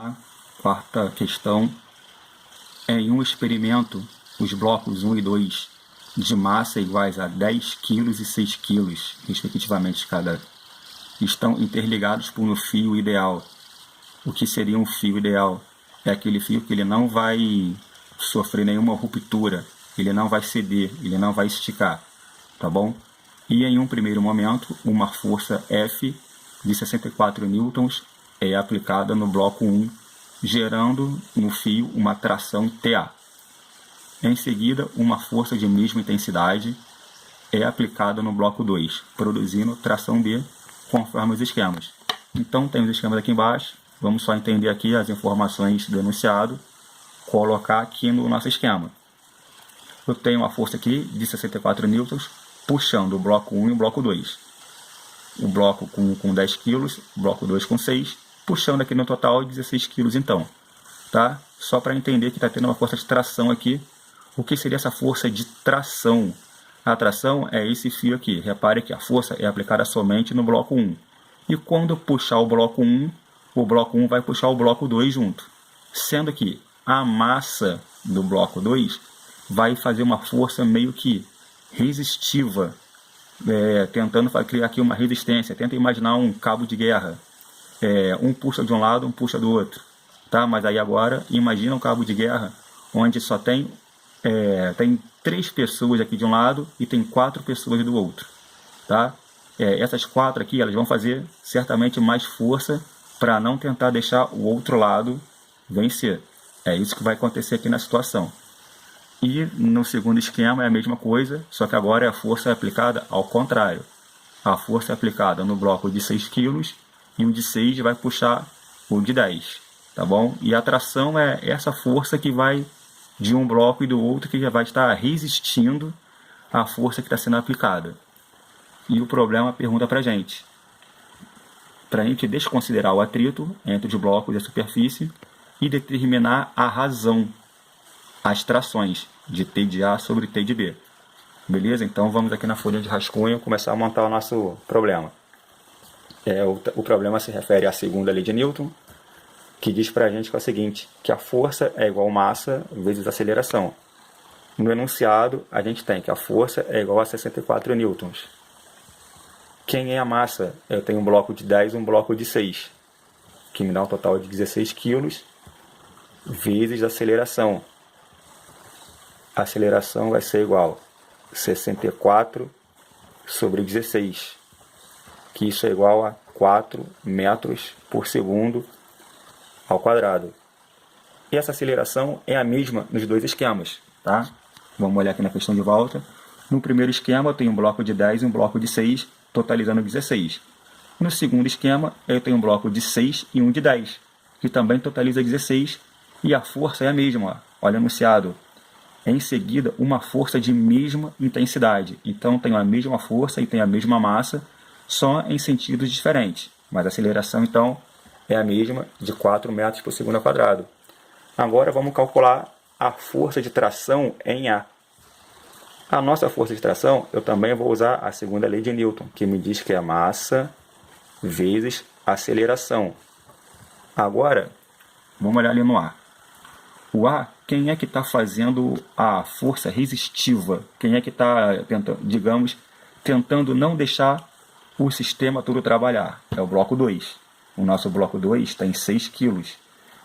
A quarta questão. Em um experimento, os blocos 1 e 2 de massa iguais a 10 kg e 6 kg, respectivamente, cada, estão interligados por um fio ideal. O que seria um fio ideal? É aquele fio que ele não vai sofrer nenhuma ruptura, ele não vai ceder, ele não vai esticar, tá bom? E em um primeiro momento, uma força F de 64 newtons é aplicada no bloco 1, gerando no fio uma tração TA. Em seguida, uma força de mesma intensidade é aplicada no bloco 2, produzindo tração B, conforme os esquemas. Então, tem os esquemas aqui embaixo. Vamos só entender aqui as informações do enunciado, colocar aqui no nosso esquema. Eu tenho uma força aqui de 64 newtons, puxando o bloco 1 e o bloco 2. O bloco com 10 kg, o bloco 2 com 6, puxando aqui no total 16 kg então. Tá? Só para entender que está tendo uma força de tração aqui. O que seria essa força de tração? A tração é esse fio aqui. Repare que a força é aplicada somente no bloco 1. E quando eu puxar o bloco 1 vai puxar o bloco 2 junto. Sendo que a massa do bloco 2 vai fazer uma força meio que resistiva, tentando criar aqui uma resistência. Tenta imaginar um cabo de guerra. Um puxa de um lado, um puxa do outro. Tá? Mas aí agora, imagina um cabo de guerra onde só tem 3 pessoas aqui de um lado e tem 4 pessoas do outro. Tá? Essas 4 aqui, elas vão fazer certamente mais força para não tentar deixar o outro lado vencer. É isso que vai acontecer aqui na situação. E no segundo esquema é a mesma coisa, só que agora a força é aplicada ao contrário. A força é aplicada no bloco de 6 kg e o de 6 vai puxar o de 10. Tá bom? E a tração é essa força que vai de um bloco e do outro, que já vai estar resistindo à força que está sendo aplicada. E o problema pergunta para a gente desconsiderar o atrito entre os blocos e a superfície e determinar a razão, as trações de T de A sobre T de B. Beleza? Então vamos aqui na folha de rascunho começar a montar o nosso problema. O problema se refere à segunda lei de Newton, que diz para a gente que é o seguinte, que a força é igual a massa vezes aceleração. No enunciado, a gente tem que a força é igual a 64 newtons. Quem é a massa? Eu tenho um bloco de 10 e um bloco de 6, que me dá um total de 16 kg, vezes a aceleração. A aceleração vai ser igual a 64 sobre 16, que isso é igual a 4 metros por segundo ao quadrado. E essa aceleração é a mesma nos dois esquemas. Tá? Vamos olhar aqui na questão de volta. No primeiro esquema eu tenho um bloco de 10 e um bloco de 6, totalizando 16. No segundo esquema eu tenho um bloco de 6 e um de 10, que também totaliza 16, e a força é a mesma. Olha o enunciado. Em seguida, uma força de mesma intensidade. Então tenho a mesma força e tenho a mesma massa, só em sentidos diferentes. Mas a aceleração, então, é a mesma, de 4 metros por segundo ao quadrado. Agora vamos calcular a força de tração em A. A nossa força de tração, eu também vou usar a segunda lei de Newton, que me diz que é massa vezes aceleração. Agora, vamos olhar ali no A. O A, quem é que está fazendo a força resistiva? Quem é que está, tentando não deixar o sistema todo trabalhar? É o bloco 2. O nosso bloco 2 está em 6 kg.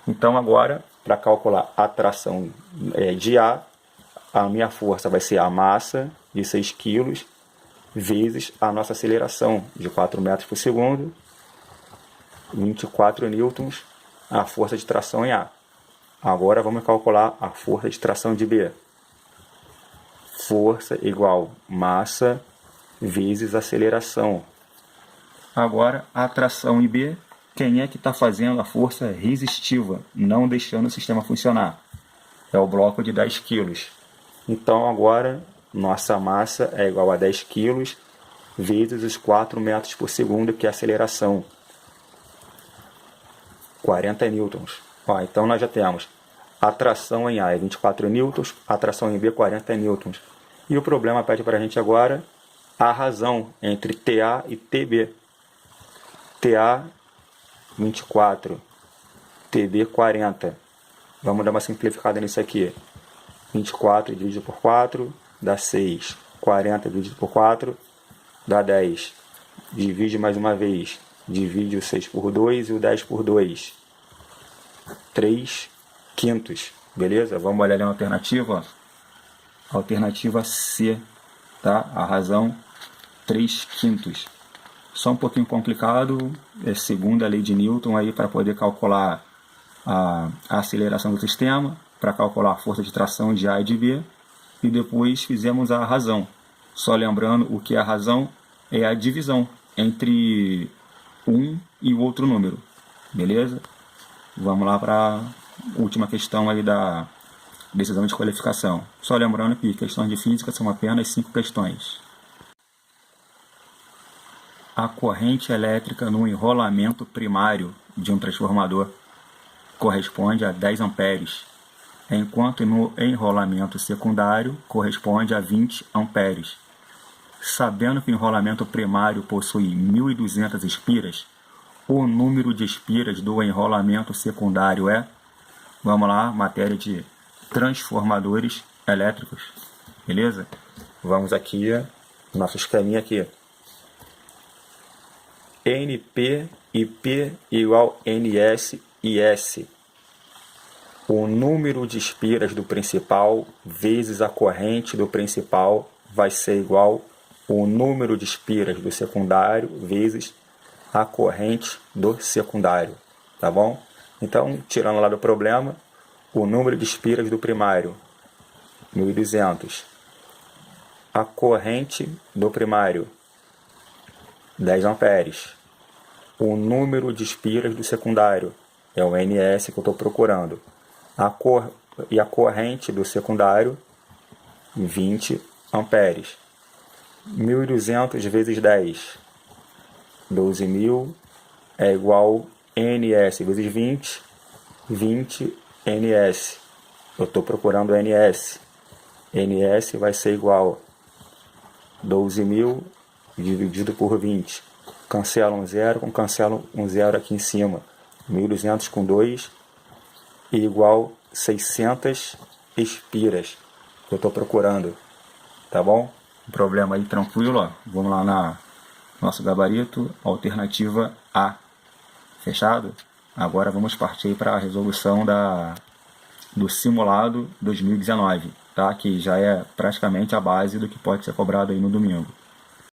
Então agora, para calcular a tração de A minha força vai ser a massa de 6 kg vezes a nossa aceleração de 4 metros por segundo, 24 newtons, a força de tração em A. Agora vamos calcular a força de tração de B. Força igual massa vezes aceleração. Agora a tração em B, quem é que está fazendo a força resistiva, não deixando o sistema funcionar? É o bloco de 10 kg. Então agora nossa massa é igual a 10 kg vezes os 4 metros por segundo, que é a aceleração. 40 newtons. Então nós já temos a tração em A é 24 newtons, a tração em B 40 newtons. E o problema pede para a gente agora a razão entre TA e TB. TA 24, TB40. Vamos dar uma simplificada nisso aqui. 24 dividido por 4 dá 6. 40 dividido por 4 dá 10. Divide mais uma vez. Divide o 6 por 2 e o 10 por 2. 3 quintos. Beleza? Vamos olhar ali na alternativa. Alternativa C. Tá? A razão 3 quintos. Só um pouquinho complicado. É segundo a lei de Newton aí para poder calcular a aceleração do sistema, para calcular a força de tração de A e de B, e depois fizemos a razão. Só lembrando o que é a razão é a divisão entre um e o outro número. Beleza? Vamos lá para a última questão aí da decisão de qualificação. Só lembrando que questões de física são apenas 5 questões. A corrente elétrica no enrolamento primário de um transformador corresponde a 10 amperes, enquanto no enrolamento secundário corresponde a 20 amperes. Sabendo que o enrolamento primário possui 1.200 espiras, o número de espiras do enrolamento secundário é, vamos lá, matéria de transformadores elétricos, beleza? Vamos aqui, nosso esqueminha aqui. NP e P igual NS e S. O número de espiras do principal vezes a corrente do principal vai ser igual o número de espiras do secundário vezes a corrente do secundário, tá bom? Então, tirando lá do problema, o número de espiras do primário, 1.200. A corrente do primário, 10 amperes. O número de espiras do secundário, é o NS que eu estou procurando. E a corrente do secundário, 20 amperes. 1.200 vezes 10, 12.000 é igual NS vezes 20, 20 NS. Eu estou procurando NS. NS vai ser igual 12.000 dividido por 20. Cancela um zero, cancela um zero aqui em cima. 1.200 com 2 igual 600 espiras que eu estou procurando. Tá bom? Um problema aí tranquilo, ó. Vamos lá na nosso gabarito, alternativa A. Fechado? Agora vamos partir para a resolução do simulado 2019, tá? Que já é praticamente a base do que pode ser cobrado aí no domingo.